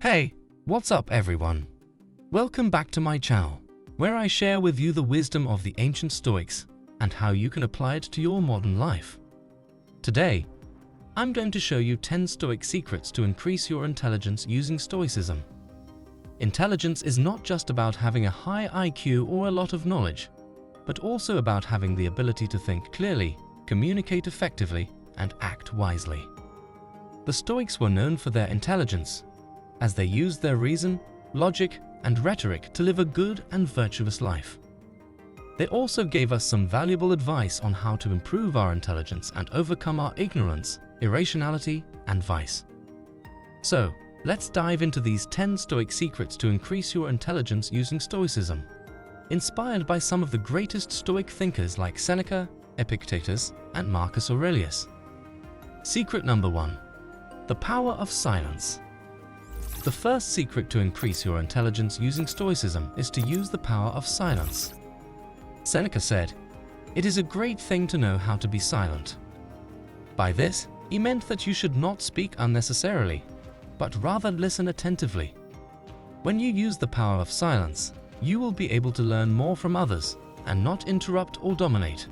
Hey, what's up everyone? Welcome back to my channel, where I share with you the wisdom of the ancient Stoics and how you can apply it to your modern life. Today, I'm going to show you 10 Stoic secrets to increase your intelligence using Stoicism. Intelligence is not just about having a high IQ or a lot of knowledge, but also about having the ability to think clearly, communicate effectively, and act wisely. The Stoics were known for their intelligence, as they used their reason, logic, and rhetoric to live a good and virtuous life. They also gave us some valuable advice on how to improve our intelligence and overcome our ignorance, irrationality, and vice. So, let's dive into these 10 Stoic secrets to increase your intelligence using Stoicism, inspired by some of the greatest Stoic thinkers like Seneca, Epictetus, and Marcus Aurelius. Secret number 1. The power of silence. The first secret to increase your intelligence using Stoicism is to use the power of silence. Seneca said, "It is a great thing to know how to be silent." By this, he meant that you should not speak unnecessarily, but rather listen attentively. When you use the power of silence, you will be able to learn more from others and not interrupt or dominate.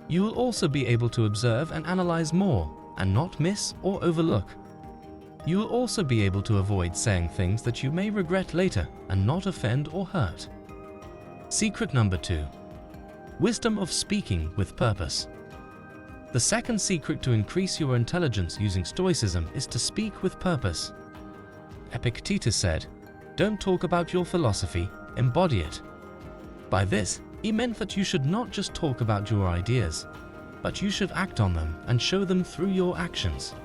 You will also be able to observe and analyze more and not miss or overlook. You will also be able to avoid saying things that you may regret later and not offend or hurt. Secret number 2. Wisdom of speaking with purpose. The second secret to increase your intelligence using Stoicism is to speak with purpose. Epictetus said, "Don't talk about your philosophy, embody it." By this, he meant that you should not just talk about your ideas, but you should act on them and show them through your actions.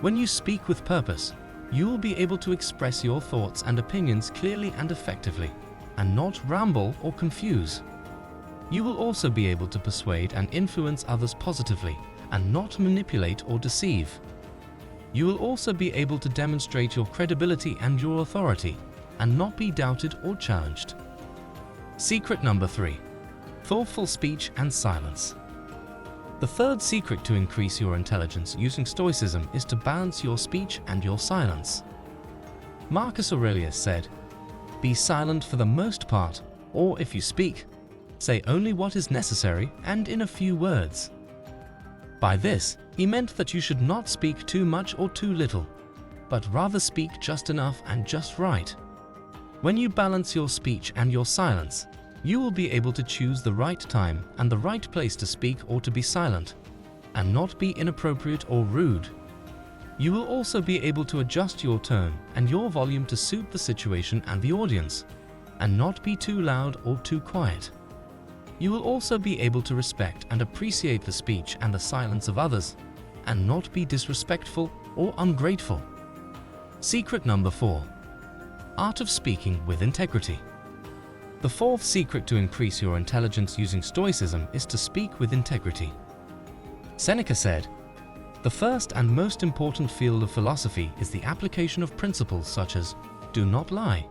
When you speak with purpose, you will be able to express your thoughts and opinions clearly and effectively, and not ramble or confuse. You will also be able to persuade and influence others positively, and not manipulate or deceive. You will also be able to demonstrate your credibility and your authority, and not be doubted or challenged. Secret number 3. Thoughtful speech and silence. The third secret to increase your intelligence using Stoicism is to balance your speech and your silence. Marcus Aurelius said, "Be silent for the most part, or if you speak, say only what is necessary and in a few words." By this, he meant that you should not speak too much or too little, but rather speak just enough and just right. When you balance your speech and your silence, you will be able to choose the right time and the right place to speak or to be silent, and not be inappropriate or rude. You will also be able to adjust your tone and your volume to suit the situation and the audience, and not be too loud or too quiet. You will also be able to respect and appreciate the speech and the silence of others, and not be disrespectful or ungrateful. Secret number 4. Art of speaking with integrity. The fourth secret to increase your intelligence using Stoicism is to speak with integrity. Seneca said, "The first and most important field of philosophy is the application of principles such as, 'Do not lie.'"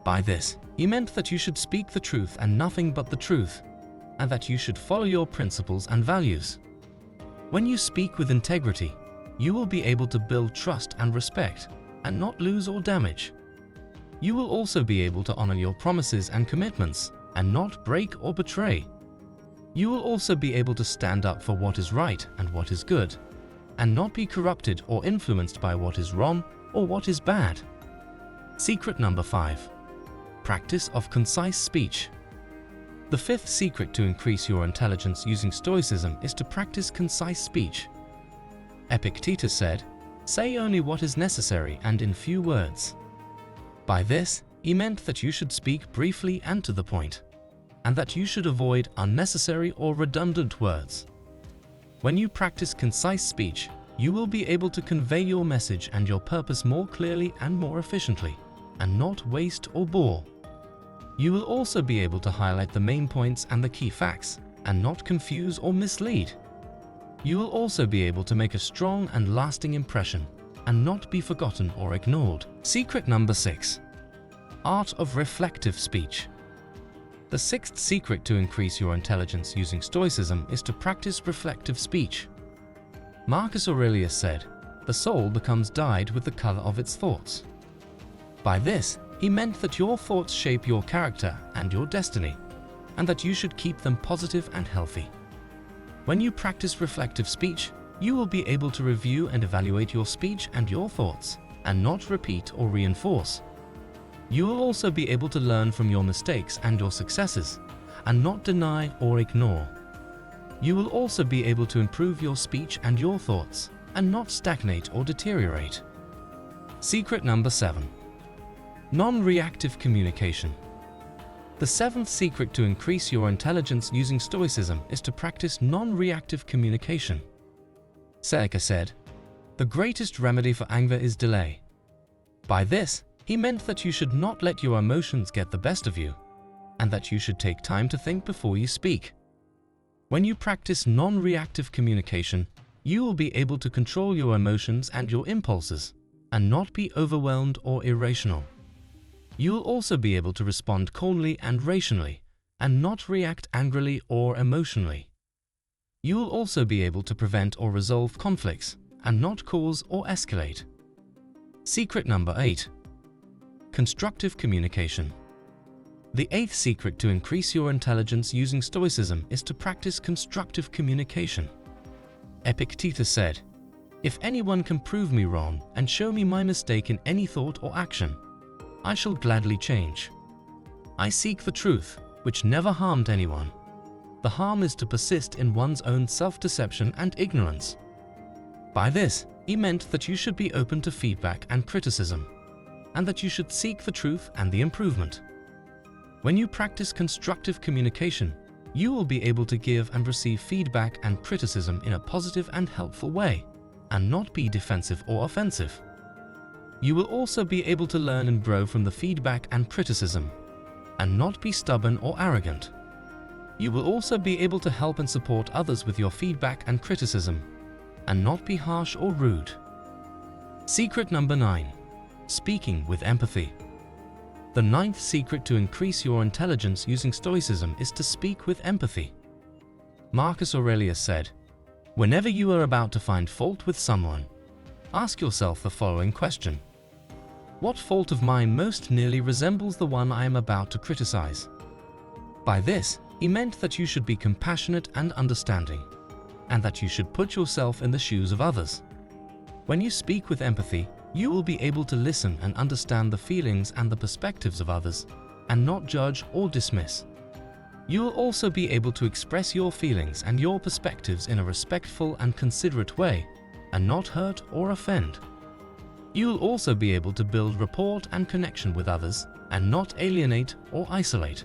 By this, he meant that you should speak the truth and nothing but the truth, and that you should follow your principles and values. When you speak with integrity, you will be able to build trust and respect, and not lose or damage. You will also be able to honor your promises and commitments, and not break or betray. You will also be able to stand up for what is right and what is good, and not be corrupted or influenced by what is wrong or what is bad. Secret number 5. Practice of concise speech. The fifth secret to increase your intelligence using Stoicism is to practice concise speech. Epictetus said, "Say only what is necessary and in few words." By this, he meant that you should speak briefly and to the point, and that you should avoid unnecessary or redundant words. When you practice concise speech, you will be able to convey your message and your purpose more clearly and more efficiently, and not waste or bore. You will also be able to highlight the main points and the key facts, and not confuse or mislead. You will also be able to make a strong and lasting impression, and not be forgotten or ignored. Secret number 6. Art of reflective speech. The sixth secret to increase your intelligence using Stoicism is to practice reflective speech. Marcus Aurelius said, "The soul becomes dyed with the color of its thoughts." By this, he meant that your thoughts shape your character and your destiny, and that you should keep them positive and healthy. When you practice reflective speech, you will be able to review and evaluate your speech and your thoughts, and not repeat or reinforce. You will also be able to learn from your mistakes and your successes, and not deny or ignore. You will also be able to improve your speech and your thoughts, and not stagnate or deteriorate. Secret number 7. Non-reactive communication. The 7th secret to increase your intelligence using Stoicism is to practice non-reactive communication. Seneca said, "The greatest remedy for anger is delay." By this, he meant that you should not let your emotions get the best of you, and that you should take time to think before you speak. When you practice non-reactive communication, you will be able to control your emotions and your impulses, and not be overwhelmed or irrational. You will also be able to respond calmly and rationally, and not react angrily or emotionally. You will also be able to prevent or resolve conflicts, and not cause or escalate. Secret number 8. Constructive communication. The 8th secret to increase your intelligence using Stoicism is to practice constructive communication. Epictetus said, "If anyone can prove me wrong and show me my mistake in any thought or action, I shall gladly change. I seek the truth, which never harmed anyone. The harm is to persist in one's own self-deception and ignorance." By this, he meant that you should be open to feedback and criticism, and that you should seek the truth and the improvement. When you practice constructive communication, you will be able to give and receive feedback and criticism in a positive and helpful way, and not be defensive or offensive. You will also be able to learn and grow from the feedback and criticism, and not be stubborn or arrogant. You will also be able to help and support others with your feedback and criticism, and not be harsh or rude. Secret number 9. Speaking with empathy. The 9th secret to increase your intelligence using Stoicism is to speak with empathy. Marcus Aurelius said, "Whenever you are about to find fault with someone, ask yourself the following question: what fault of mine most nearly resembles the one I am about to criticize?" By this, he meant that you should be compassionate and understanding, and that you should put yourself in the shoes of others. When you speak with empathy, you will be able to listen and understand the feelings and the perspectives of others, and not judge or dismiss. You will also be able to express your feelings and your perspectives in a respectful and considerate way, and not hurt or offend. You will also be able to build rapport and connection with others, and not alienate or isolate.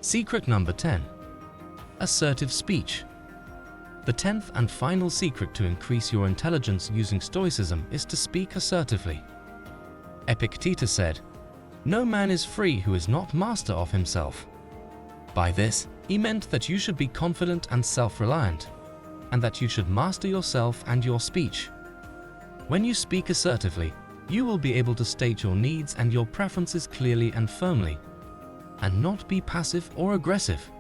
Secret number 10. Assertive speech. The 10th and final secret to increase your intelligence using Stoicism is to speak assertively. Epictetus said, "No man is free who is not master of himself." By this, he meant that you should be confident and self-reliant, and that you should master yourself and your speech. When you speak assertively, you will be able to state your needs and your preferences clearly and firmly, and not be passive or aggressive.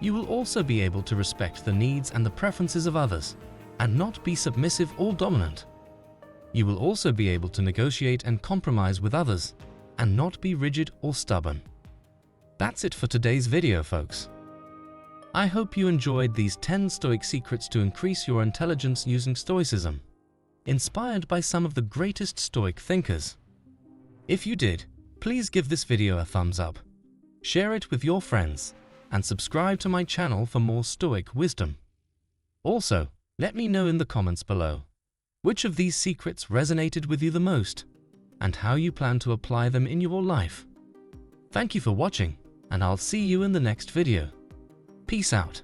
You will also be able to respect the needs and the preferences of others, and not be submissive or dominant. You will also be able to negotiate and compromise with others, and not be rigid or stubborn. That's it for today's video, folks. I hope you enjoyed these 10 Stoic secrets to increase your intelligence using Stoicism, inspired by some of the greatest Stoic thinkers. If you did, please give this video a thumbs up, share it with your friends, and subscribe to my channel for more Stoic wisdom. Also, let me know in the comments below which of these secrets resonated with you the most, and how you plan to apply them in your life. Thank you for watching, and I'll see you in the next video. Peace out.